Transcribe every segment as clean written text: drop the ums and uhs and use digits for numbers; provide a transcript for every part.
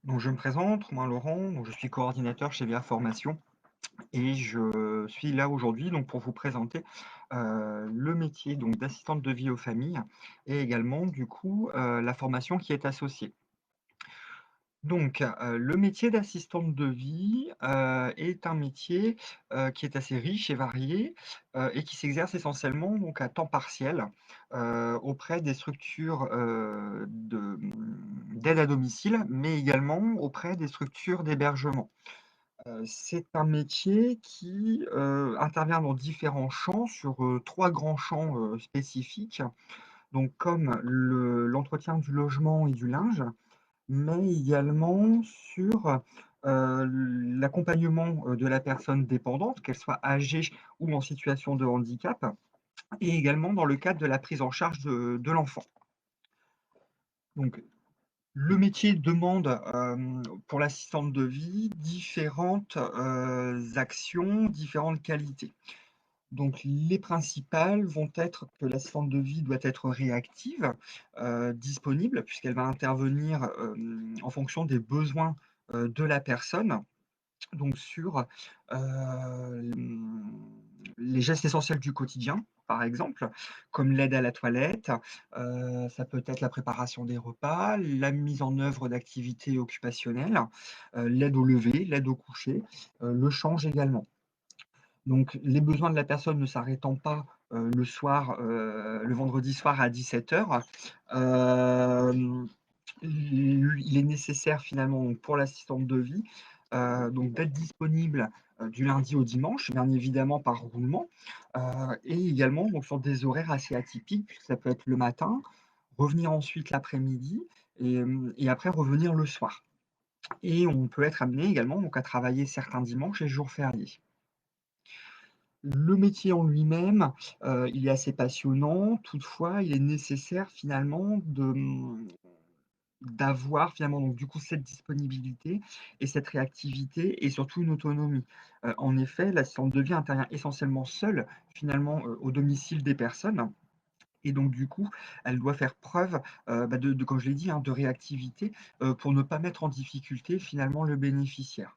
Donc, je me présente, moi Laurent, donc je suis coordinateur chez VIA Formation et je suis là aujourd'hui donc pour vous présenter le métier donc d'assistante de vie aux familles et également du coup la formation qui est associée. Donc, le métier d'assistante de vie est un métier qui est assez riche et varié et qui s'exerce essentiellement donc à temps partiel auprès des structures d'aide à domicile, mais également auprès des structures d'hébergement. C'est un métier qui, intervient dans différents champs sur, 3 grands champs, spécifiques, donc comme l'entretien du logement et du linge, mais également sur, l'accompagnement, de la personne dépendante, qu'elle soit âgée ou en situation de handicap, et également dans le cadre de la prise en charge de l'enfant. Donc le métier demande, pour l'assistante de vie, différentes, actions, différentes qualités. Donc les principales vont être que l'assistante de vie doit être réactive, disponible puisqu'elle va intervenir, en fonction des besoins, de la personne. Donc sur, les gestes essentiels du quotidien, par exemple, comme l'aide à la toilette, ça peut être la préparation des repas, la mise en œuvre d'activités occupationnelles, l'aide au lever, l'aide au coucher, le change également. Donc les besoins de la personne ne s'arrêtant pas, le soir, le vendredi soir à 17:00, il est nécessaire finalement donc pour l'assistante de vie, donc d'être disponible, du lundi au dimanche, bien évidemment par roulement, heu et également donc sur des horaires assez atypiques, puisque ça peut être le matin, revenir ensuite l'après-midi et après revenir le soir et on peut être amené également donc à travailler certains dimanches et jours fériés. Le métier en lui-même, il est assez passionnant, toutefois, il est nécessaire finalement d'avoir finalement donc du coup cette disponibilité et cette réactivité et surtout une autonomie. En effet, l'assistante de vie intervient essentiellement seule finalement, au domicile des personnes et donc du coup, elle doit faire preuve, de comme je l'ai dit, hein, de réactivité, pour ne pas mettre en difficulté finalement le bénéficiaire.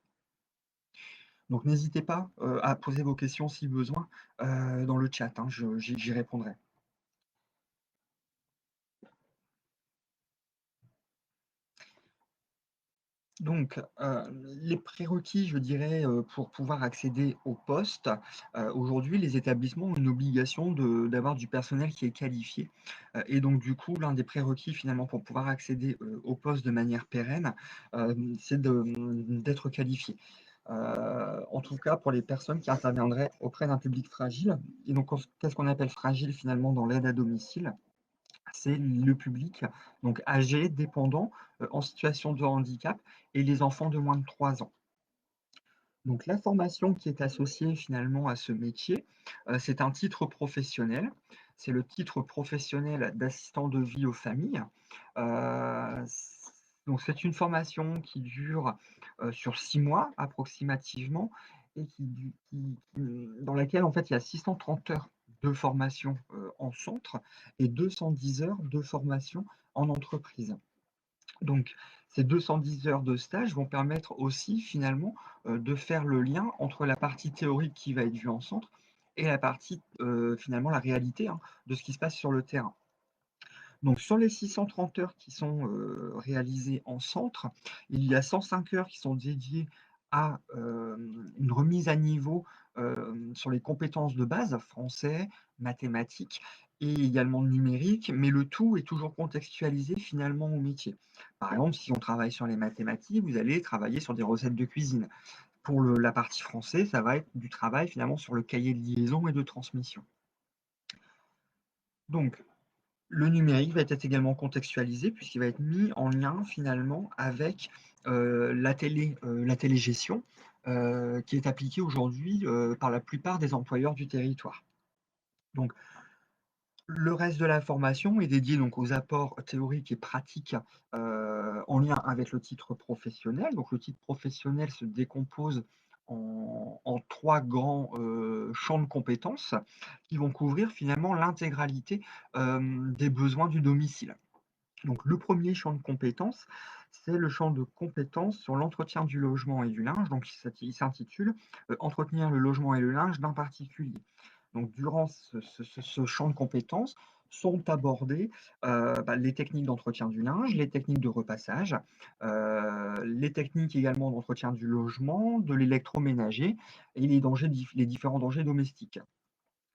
Donc n'hésitez pas, à poser vos questions si besoin, dans le chat, hein, j'y répondrai. Donc, les prérequis, je dirais, pour pouvoir accéder au poste, aujourd'hui, les établissements ont une obligation d'avoir du personnel qui est qualifié, et donc du coup, l'un des prérequis finalement pour pouvoir accéder, au poste de manière pérenne, c'est d'être qualifié. En tout cas pour les personnes qui interviendraient auprès d'un public fragile et donc qu'est-ce qu'on appelle fragile finalement dans l'aide à domicile? C'est le public, donc âgé, dépendant, en situation de handicap et les enfants de moins de 3 ans. Donc la formation qui est associée finalement à ce métier, c'est un titre professionnel. C'est le titre professionnel d'assistant de vie aux familles. Donc c'est une formation qui dure, sur 6 mois approximativement et dans laquelle en fait il y a 630 heures de formation, en centre et 210 heures de formation en entreprise. Donc, ces 210 heures de stage vont permettre aussi finalement, de faire le lien entre la partie théorique qui va être vue en centre et la partie, finalement la réalité, hein, de ce qui se passe sur le terrain. Donc sur les 630 heures qui sont, réalisées en centre, il y a 105 heures qui sont dédiées à, une remise à niveau, sur les compétences de base, français, mathématiques et également numérique, mais le tout est toujours contextualisé finalement au métier. Par exemple, si on travaille sur les mathématiques, vous allez travailler sur des recettes de cuisine. Pour la partie français, ça va être du travail finalement sur le cahier de liaison et de transmission. Donc le numérique va être également contextualisé puisqu'il va être mis en lien finalement avec, la télégestion, qui est appliquée aujourd'hui, par la plupart des employeurs du territoire. Donc le reste de la formation est dédié donc aux apports théoriques et pratiques, en lien avec le titre professionnel. Donc le titre professionnel se décompose en 3 grands, champs de compétences qui vont couvrir finalement l'intégralité, des besoins du domicile. Donc le premier champ de compétences, c'est le champ de compétences sur l'entretien du logement et du linge. Donc il s'intitule Entretenir le logement et le linge d'un particulier. Donc durant ce champ de compétences sont abordées les techniques d'entretien du linge, les techniques de repassage, les techniques également d'entretien du logement, de l'électroménager et les différents dangers domestiques.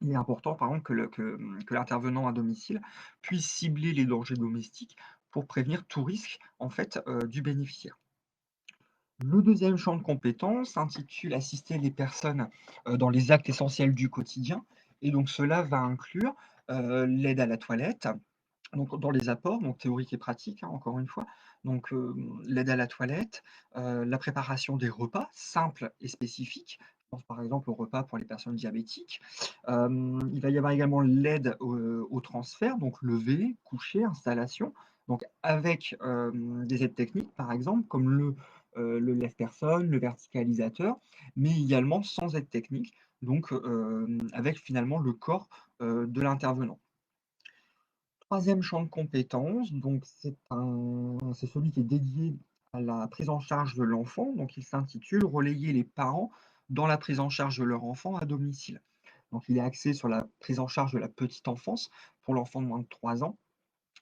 Il est important, par exemple, que l'intervenant à domicile puisse cibler les dangers domestiques pour prévenir tout risque, en fait, du bénéficiaire. Le deuxième champ de compétences s'intitule Assister les personnes, dans les actes essentiels du quotidien et donc cela va inclure, l'aide à la toilette, donc dans les apports, donc théoriques et pratiques, hein, encore une fois. Donc, l'aide à la toilette, la préparation des repas simples et spécifiques. Je pense par exemple aux repas pour les personnes diabétiques. Il va y avoir également l'aide au transfert, donc lever, coucher, installation, donc avec, des aides techniques par exemple comme le lève-personne, le verticalisateur, mais également sans aide technique, donc, avec finalement le corps, de l'intervenant. Troisième champ de compétences, donc c'est celui qui est dédié à la prise en charge de l'enfant, donc il s'intitule «Relayer les parents dans la prise en charge de leur enfant à domicile». Donc il est axé sur la prise en charge de la petite enfance pour l'enfant de moins de 3 ans.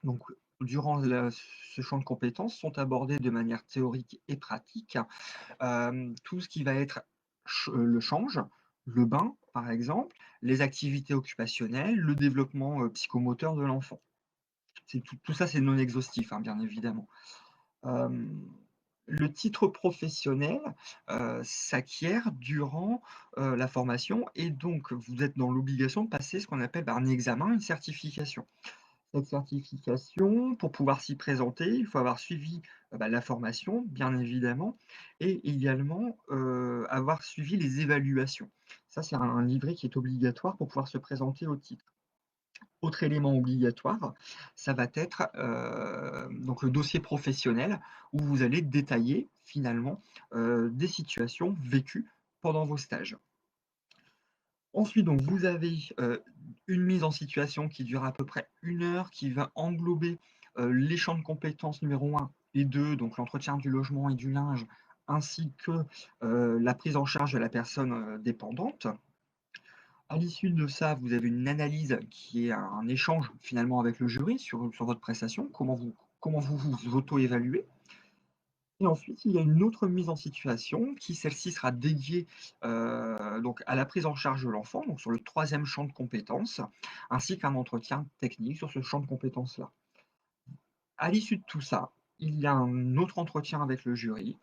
Donc durant ce champ de compétences sont abordés de manière théorique et pratique, tout ce qui va être le change, le bain par exemple, les activités occupationnelles, le développement, psychomoteur de l'enfant. C'est tout ça, c'est non exhaustif, hein, bien évidemment. Hem, le titre professionnel, s'acquiert durant, la formation et donc vous êtes dans l'obligation de passer ce qu'on appelle, un examen, une certification. Cette certification, pour pouvoir s'y présenter, il faut avoir suivi, la formation, bien évidemment et également, avoir suivi les évaluations. Ça, c'est un livret qui est obligatoire pour pouvoir se présenter au titre. Autre élément obligatoire, ça va être, donc le dossier professionnel où vous allez détailler finalement, des situations vécues pendant vos stages. Ensuite donc vous avez, une mise en situation qui dure à peu près 1 heure, qui va englober, les champs de compétences numéro 1 et 2, donc l'entretien du logement et du linge, ainsi que, la prise en charge de la personne, dépendante. À l'issue de ça, vous avez une analyse qui est un échange finalement avec le jury sur votre prestation, comment vous auto-évaluez et ensuite il y a une autre mise en situation qui celle-ci sera dédiée, donc à la prise en charge de l'enfant, donc sur le troisième champ de compétences, ainsi qu'un entretien technique sur ce champ de compétences-là. À l'issue de tout ça, il y a un autre entretien avec le jury,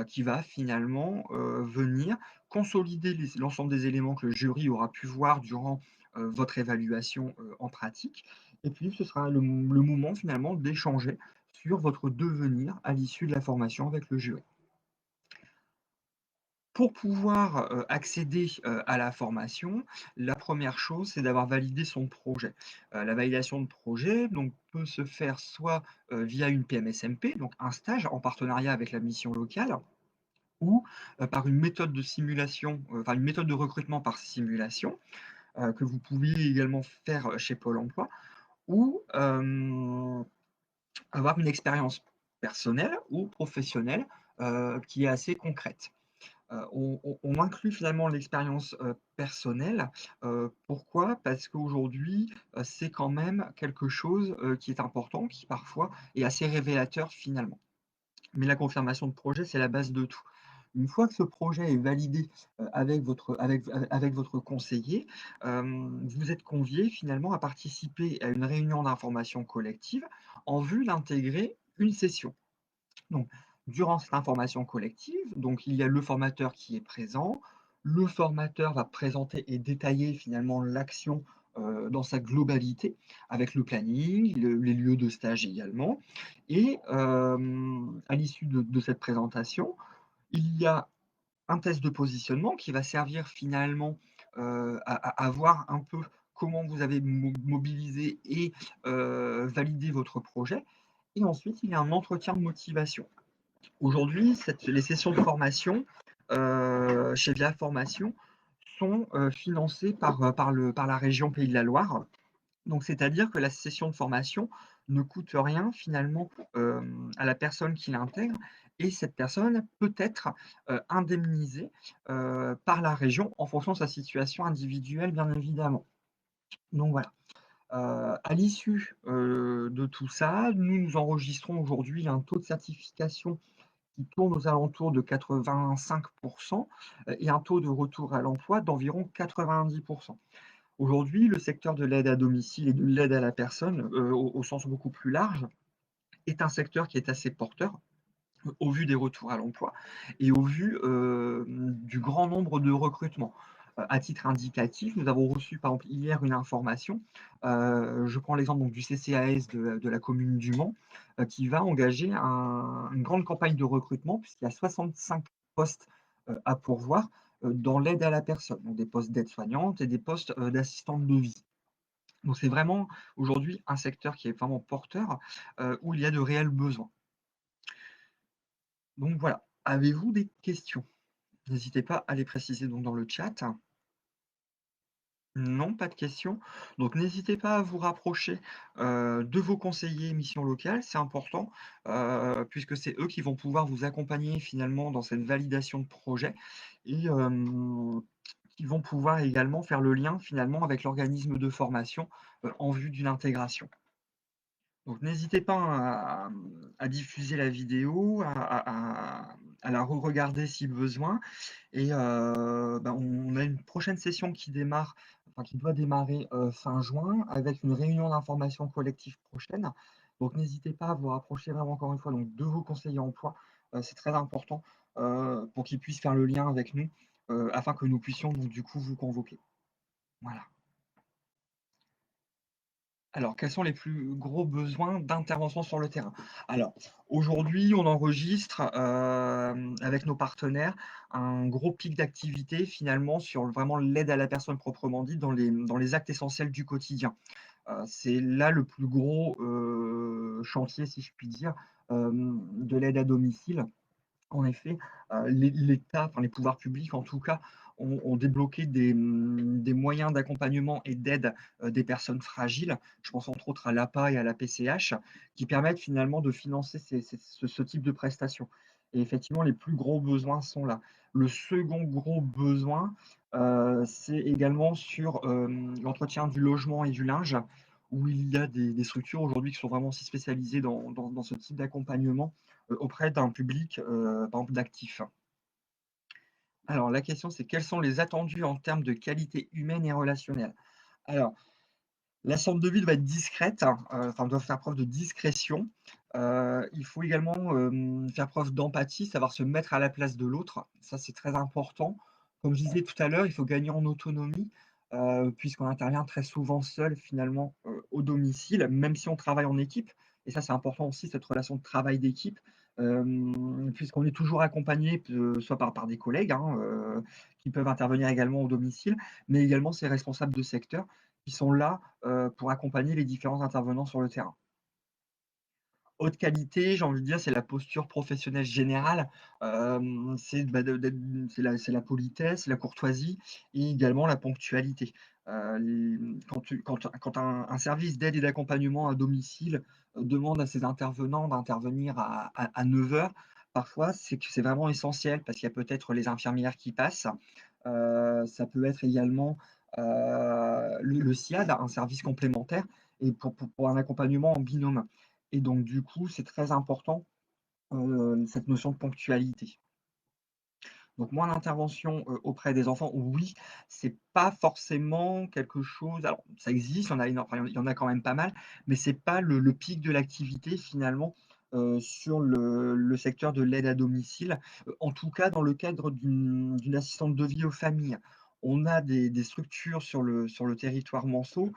qui va finalement, venir consolider l'ensemble des éléments que le jury aura pu voir durant, votre évaluation, en pratique et puis ce sera le moment finalement d'échanger sur votre devenir à l'issue de la formation avec le jury. Pour pouvoir, accéder, à la formation, la première chose, c'est d'avoir validé son projet. La validation de projet, donc, peut se faire soit, via une PMSMP, donc un stage en partenariat avec la mission locale ou, par une méthode de simulation, enfin une méthode de recrutement par simulation, que vous pouvez également faire, chez Pôle emploi ou, avoir une expérience personnelle ou professionnelle, qui est assez concrète. On inclut finalement l'expérience, personnelle, pourquoi? Parce qu'aujourd'hui, c'est quand même quelque chose, qui est important, qui parfois est assez révélateur finalement. Mais la confirmation de projet, c'est la base de tout. Une fois que ce projet est validé, avec votre conseiller, vous êtes convié finalement à participer à une réunion d'information collective en vue d'intégrer une session. Donc, durant cette information collective, donc il y a le formateur qui est présent. Le formateur va présenter et détailler finalement l'action, dans sa globalité avec le planning, les lieux de stage également et à l'issue de cette présentation, il y a un test de positionnement qui va servir finalement, à voir un peu comment vous avez mobilisé et validé votre projet et ensuite il y a un entretien de motivation. Aujourd'hui, les sessions de formation, chez Via Formation sont, financées par la région Pays de la Loire. Donc c'est-à-dire que la session de formation ne coûte rien finalement, à la personne qui l'intègre et cette personne peut être, indemnisée, par la région en fonction de sa situation individuelle, bien évidemment. Donc voilà. À l'issue, de tout ça, nous enregistrons aujourd'hui un taux de certification qui tourne aux alentours de 85 et un taux de retour à l'emploi d'environ 90. Aujourd'hui, le secteur de l'aide à domicile et de l'aide à la personne, au sens beaucoup plus large, est un secteur qui est assez porteur, au vu des retours à l'emploi et au vu, du grand nombre de recrutements. À titre indicatif, nous avons reçu par exemple hier une information, je prends l'exemple donc du CCAS de la commune du Mans, qui va engager une grande campagne de recrutement puisqu'il y a 65 postes, à pourvoir, dans l'aide à la personne, donc des postes d'aide-soignante et des postes, d'assistante de vie. Donc c'est vraiment aujourd'hui un secteur qui est vraiment porteur, où il y a de réels besoins. Donc voilà. Avez-vous des questions? N'hésitez pas à les préciser donc dans le chat. Non, pas de questions. Donc n'hésitez pas à vous rapprocher, de vos conseillers missions locales, c'est important, puisque c'est eux qui vont pouvoir vous accompagner finalement dans cette validation de projet et qui vont pouvoir également faire le lien finalement avec l'organisme de formation, en vue d'une intégration. Donc n'hésitez pas à diffuser la vidéo, à la re-regarder si besoin et on a une prochaine session qui démarre, enfin qui doit démarrer, fin juin avec une réunion d'information collective prochaine. Donc n'hésitez pas à vous rapprocher vraiment encore une fois donc de vos conseillers emploi, c'est très important, pour qu'ils puissent faire le lien avec nous, afin que nous puissions donc du coup vous convoquer. Voilà. Alors, quels sont les plus gros besoins d'intervention sur le terrain? Alors, aujourd'hui, on enregistre, avec nos partenaires, un gros pic d'activité finalement sur vraiment l'aide à la personne proprement dite dans les actes essentiels du quotidien. C'est là le plus gros, chantier, si je puis dire, de l'aide à domicile. En effet, l'État, enfin les pouvoirs publics en tout cas, ont débloqué des moyens d'accompagnement et d'aide, des personnes fragiles. Je pense entre autres à l'APA et à la PCH, qui permettent finalement de financer ce type de prestations et effectivement, les plus gros besoins sont là. Le second gros besoin, c'est également sur, l'entretien du logement et du linge, où il y a des structures aujourd'hui qui sont vraiment aussi spécialisées dans ce type d'accompagnement auprès d'un public, par exemple d'actifs. Alors la question c'est quels sont les attendus en termes de qualité humaine et relationnelle? Alors, la sorte de vie doit être discrète, hein, enfin doit faire preuve de discrétion. Il faut également, faire preuve d'empathie, savoir se mettre à la place de l'autre. Ça, c'est très important. Comme je disais tout à l'heure, il faut gagner en autonomie, puisqu'on intervient très souvent seul finalement, au domicile, même si on travaille en équipe et ça, c'est important aussi cette relation de travail d'équipe, puisqu'on est toujours accompagné, soit par des collègues, hein, qui peuvent intervenir également au domicile, mais également ces responsables de secteur qui sont là, pour accompagner les différents intervenants sur le terrain. Haute qualité, j'ai envie de dire, c'est la posture professionnelle générale, c'est bah, c'est la politesse, la courtoisie et également la ponctualité. Quand un service d'aide et d'accompagnement à domicile, demande à ses intervenants d'intervenir à 9 heures, parfois c'est que c'est vraiment essentiel parce qu'il y a peut-être les infirmières qui passent. Ça peut être également, le SIAD, un service complémentaire et pour un accompagnement en binôme. Et donc du coup, c'est très important, cette notion de ponctualité. Donc moi, l'intervention, auprès des enfants, oui, c'est pas forcément quelque chose alors ça existe, il y en a quand même pas mal, mais c'est pas le pic de l'activité finalement, sur le secteur de l'aide à domicile, en tout cas dans le cadre d'une assistante de vie aux familles. On a des structures sur le territoire manceau,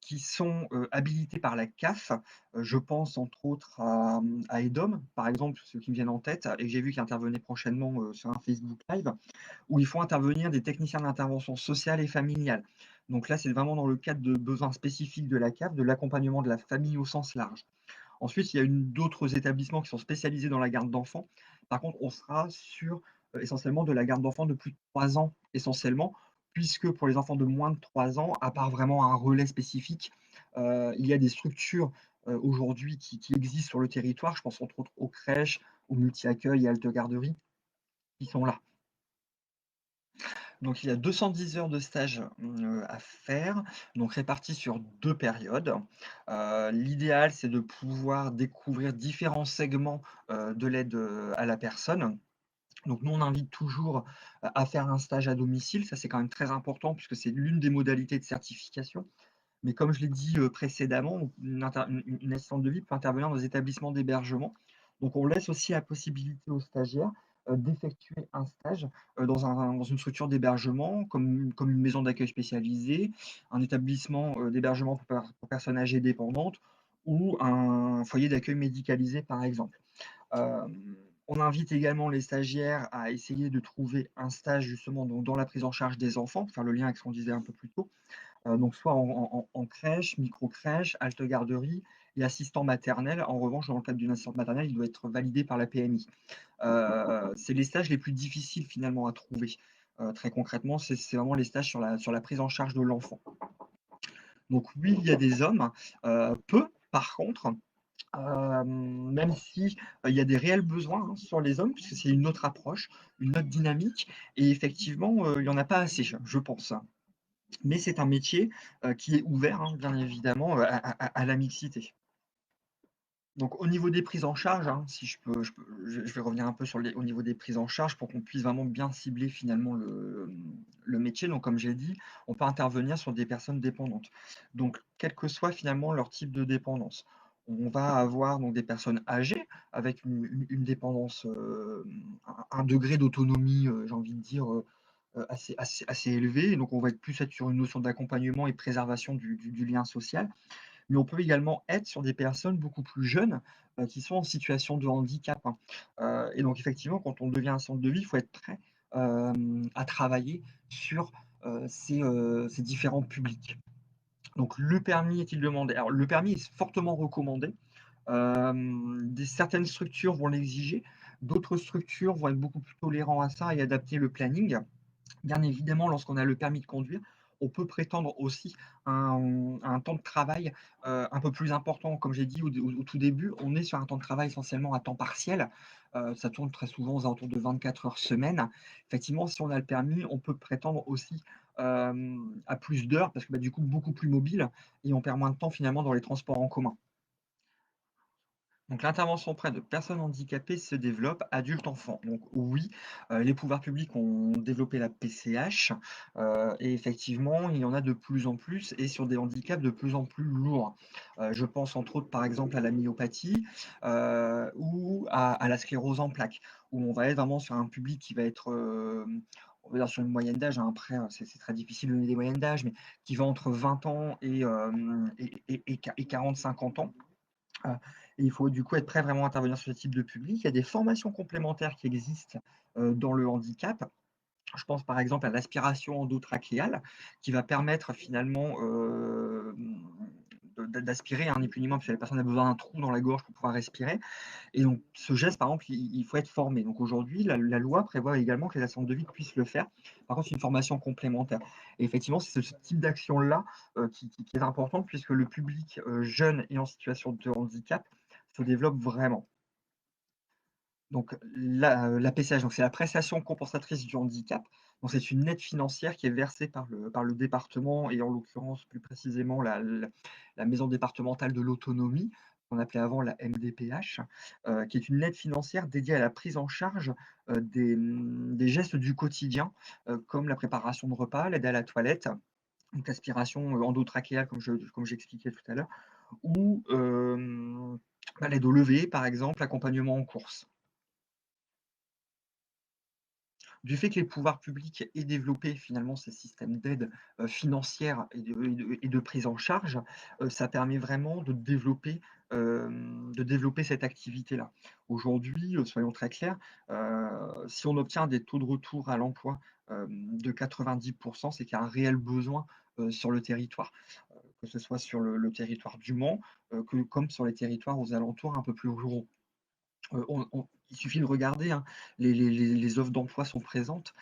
qui sont, habilitées par la CAF. Je pense entre autres à EDOM, par exemple, ceux qui me viennent en tête et que j'ai vu qui intervenaient prochainement, sur un Facebook Live, où il faut intervenir des techniciens d'intervention sociale et familiale. Donc là, c'est vraiment dans le cadre de besoins spécifiques de la CAF, de l'accompagnement de la famille au sens large. Ensuite, il y a d'autres établissements qui sont spécialisés dans la garde d'enfants. Par contre, on sera sur, essentiellement de la garde d'enfants de plus de 3 ans, essentiellement, puisque pour les enfants de moins de 3 ans, à part vraiment un relais spécifique, Il y a des structures, aujourd'hui qui existent sur le territoire. Je pense entre autres aux crèches, aux multi-accueils et haltes garderies qui sont là. Donc il y a 210 heures de stage, à faire, donc réparties sur 2 périodes. L'idéal, c'est de pouvoir découvrir différents segments, de l'aide, à la personne. Donc nous, on invite toujours à faire un stage à domicile. Ça, c'est quand même très important puisque c'est l'une des modalités de certification. Mais comme je l'ai dit, précédemment, une assistante de vie peut intervenir dans des établissements d'hébergement. Donc on laisse aussi la possibilité aux stagiaires, d'effectuer un stage, dans une structure d'hébergement comme une maison d'accueil spécialisée, un établissement, d'hébergement pour personnes âgées dépendantes ou un foyer d'accueil médicalisé, par exemple. On invite également les stagiaires à essayer de trouver un stage justement donc dans la prise en charge des enfants, pour faire le lien avec ce qu'on disait un peu plus tôt. Donc soit en crèche, micro-crèche, halte garderie et assistant maternel. En revanche, dans le cadre d'une assistante maternelle, il doit être validé par la PMI. C'est les stages les plus difficiles finalement à trouver. Très concrètement, c'est vraiment les stages sur la prise en charge de l'enfant. Donc oui, il y a des hommes, peu par contre, même si, il y a des réels besoins, hein, sur les hommes, puisque c'est une autre approche, une autre dynamique et effectivement, il y en a pas assez, je pense. Mais c'est un métier, qui est ouvert, hein, bien évidemment, à la mixité. Donc au niveau des prises en charge, hein, si je vais revenir un peu au niveau des prises en charge pour qu'on puisse vraiment bien cibler finalement le métier. Donc comme j'ai dit, on peut intervenir sur des personnes dépendantes. Donc quel que soit finalement leur type de dépendance. On va avoir donc des personnes âgées avec une dépendance, un degré d'autonomie, j'ai envie de dire, assez élevé. Donc on va être sur une notion d'accompagnement et de préservation du lien social. Mais on peut également être sur des personnes beaucoup plus jeunes, qui sont en situation de handicap, hein. Et donc effectivement, quand on devient un centre de vie, il faut être prêt, à travailler sur, ces différents publics. Donc le permis est-il demandé? Alors le permis est fortement recommandé. Certaines structures vont l'exiger, d'autres structures vont être beaucoup plus tolérants à ça et adapter le planning. Bien évidemment, lorsqu'on a le permis de conduire, on peut prétendre aussi à un temps de travail, un peu plus important. Comme j'ai dit au tout début, on est sur un temps de travail essentiellement à temps partiel. Ça tourne très souvent aux alentours de 24 heures semaine. Effectivement, si on a le permis, on peut prétendre aussi, à plus d'heures parce que, bah, du coup, beaucoup plus mobile et on perd moins de temps finalement dans les transports en commun. Donc l'intervention auprès de personnes handicapées se développe, adultes-enfants. Donc oui, les pouvoirs publics ont développé la PCH, et effectivement, il y en a de plus en plus et sur des handicaps de plus en plus lourds. Je pense entre autres, par exemple, à la myopathie, ou à la sclérose en plaques, où on va être vraiment sur un public qui va être, on va dire sur une moyenne d'âge, hein, après, c'est très difficile de donner des moyennes d'âge, mais qui va entre 20 ans et 40-50 ans. Ah, et il faut du coup être prêt vraiment à intervenir sur ce type de public. Il y a des formations complémentaires qui existent, dans le handicap. Je pense par exemple à l'aspiration endotrachéale qui va permettre finalement, d'aspirer, hein, ni plus ni moins, parce que la personne a besoin d'un trou dans la gorge pour pouvoir respirer. Et donc ce geste, par exemple, il faut être formé. Donc aujourd'hui, la loi prévoit également que les assurances de vie puissent le faire. Par contre, c'est une formation complémentaire. Et effectivement, c'est ce type d'action-là, qui est important puisque le public, jeune et en situation de handicap se développe vraiment. Donc la PCH, donc c'est la prestation compensatrice du handicap. Donc c'est une aide financière qui est versée par le département et en l'occurrence plus précisément la maison départementale de l'autonomie, qu'on appelait avant la MDPH, qui est une aide financière dédiée à la prise en charge, des gestes du quotidien, comme la préparation de repas, l'aide à la toilette, donc l'aspiration, endotrachéale comme j'expliquais tout à l'heure ou bah, l'aide au lever par exemple, l'accompagnement en course. Du fait que les pouvoirs publics aient développé finalement ces systèmes d'aide, financière et de prise en charge, ça permet vraiment de développer cette activité-là. Aujourd'hui, soyons très clairs, si on obtient des taux de retour à l'emploi, de 90, c'est qu'il y a un réel besoin, sur le territoire, que ce soit sur le territoire du Mans, comme sur les territoires aux alentours un peu plus ruraux. Il suffit de regarder, hein, les offres d'emploi sont présentes,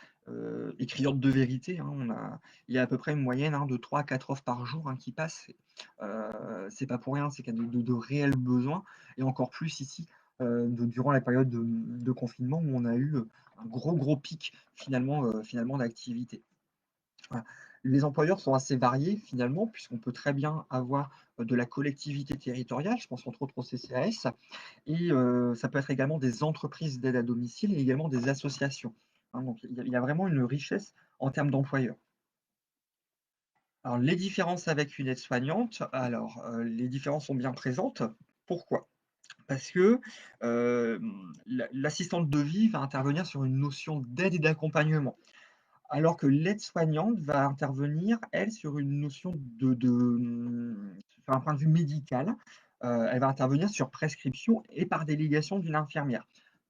écriante de vérité, hein. Il y a à peu près une moyenne, hein, de 3 à 4 offres par jour, hein, qui passent. C'est pas pour rien, c'est qu'il y a de réels besoins et encore plus ici, durant la période de confinement où on a eu, un gros pic finalement d'activité. Voilà. Les employeurs sont assez variés finalement, puisqu'on peut très bien avoir, de la collectivité territoriale, je pense entre autres au CCAS et ça peut être également des entreprises d'aide à domicile et également des associations, hein, donc il y a vraiment une richesse en termes d'employeurs. Alors les différences avec une aide-soignante, alors, les différences sont bien présentes. Pourquoi? Parce que, l'assistante de vie va intervenir sur une notion d'aide et d'accompagnement. Alors que l'aide-soignante va intervenir, elle, sur une notion sur un point de vue médical, elle va intervenir sur prescription et par délégation d'une infirmière,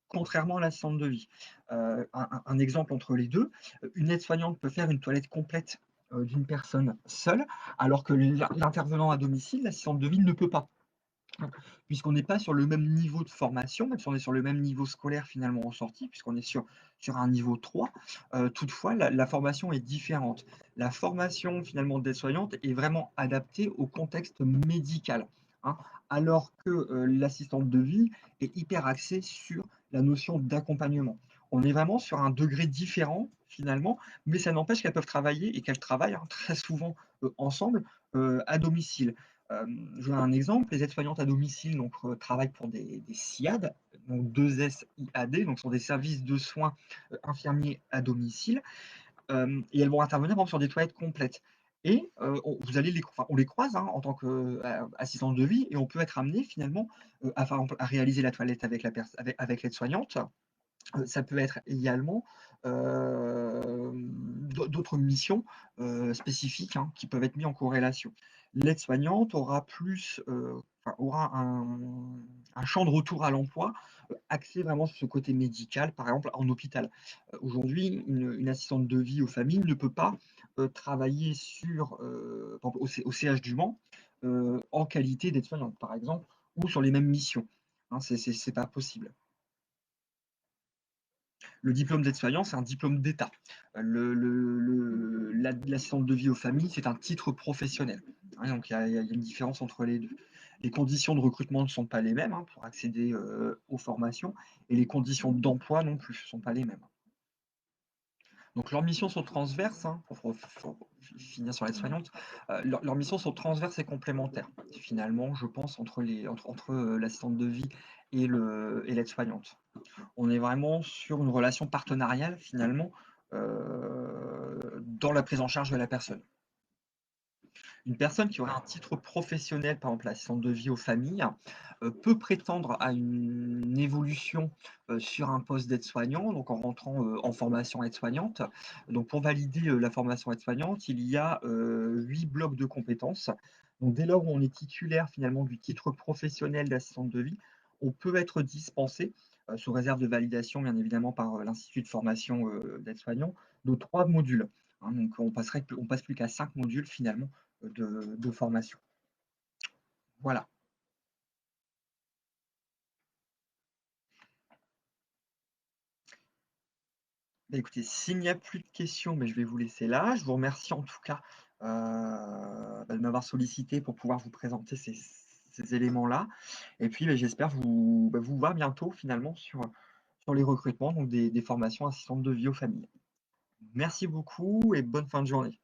contrairement à l'assistante de vie. Un exemple entre les 2, une aide-soignante peut faire une toilette complète, d'une personne seule, alors que l'intervenant à domicile, l'assistante de vie ne peut pas. Puisqu'on n'est pas sur le même niveau de formation, même si on est sur le même niveau scolaire finalement en sortie, puisqu'on est sur un niveau 3, toutefois la formation est différente. La formation finalement d'aide-soignante est vraiment adaptée au contexte médical, hein, alors que, l'assistante de vie est hyper axée sur la notion d'accompagnement. On est vraiment sur un degré différent finalement, mais ça n'empêche qu'elles peuvent travailler et qu'elles travaillent, hein, très souvent, ensemble, à domicile. Je vous donne un exemple, les aides-soignantes à domicile donc, travaillent pour des SIAD, donc 2 SIAD, donc ce sont des services de soins, infirmiers à domicile, et elles vont intervenir par exemple sur des toilettes complètes et vous allez on les croise, hein, en tant qu'assistante de vie et on peut être amené finalement, à réaliser la toilette avec la pers avec l'aide-soignante. Ça peut être également, d'autres missions, spécifiques, hein, qui peuvent être mis en corrélation. L'aide-soignante aura plus, enfin aura un champ de retour à l'emploi, axé vraiment sur ce côté médical, par exemple en hôpital. Aujourd'hui, une assistante de vie aux familles ne peut pas, travailler sur, par exemple au CH du Mans, en qualité d'aide-soignante, par exemple, ou sur les mêmes missions, hein, c'est pas possible. Le diplôme d'aide-soignant, c'est un diplôme d'État. L'assistante de vie aux familles, c'est un titre professionnel. Hein, donc il y a une différence entre les deux. Les conditions de recrutement ne sont pas les mêmes, hein, pour accéder aux formations et les conditions d'emploi non plus ne sont pas les mêmes. Donc leurs missions sont transverses, hein, pour finir sur l'aide-soignante, leurs missions sont transverses et complémentaires. Finalement, je pense entre l'assistante de vie et l'aide-soignante. On est vraiment sur une relation partenariale finalement, dans la prise en charge de la personne. Une personne qui aurait un titre professionnel, par exemple l'assistante de vie aux familles, peut prétendre à une évolution, sur un poste d'aide-soignant, donc en rentrant, en formation aide-soignante. Donc pour valider, la formation aide-soignante, il y a, 8 blocs de compétences. Donc dès lors où on est titulaire finalement du titre professionnel d'assistante de vie, on peut être dispensé, sous réserve de validation bien évidemment par, l'institut de formation, d'aide-soignants, de 3 modules, hein. Donc on passe plus qu'à 5 modules finalement, de formation. Voilà. Bah, écoutez, s'il n'y a plus de questions, mais je vais vous laisser là. Je vous remercie en tout cas, de m'avoir sollicité pour pouvoir vous présenter ces éléments-là et puis, bah, j'espère vous voir bientôt finalement sur les recrutements, donc des formations assistantes de vie aux familles. Merci beaucoup et bonne fin de journée.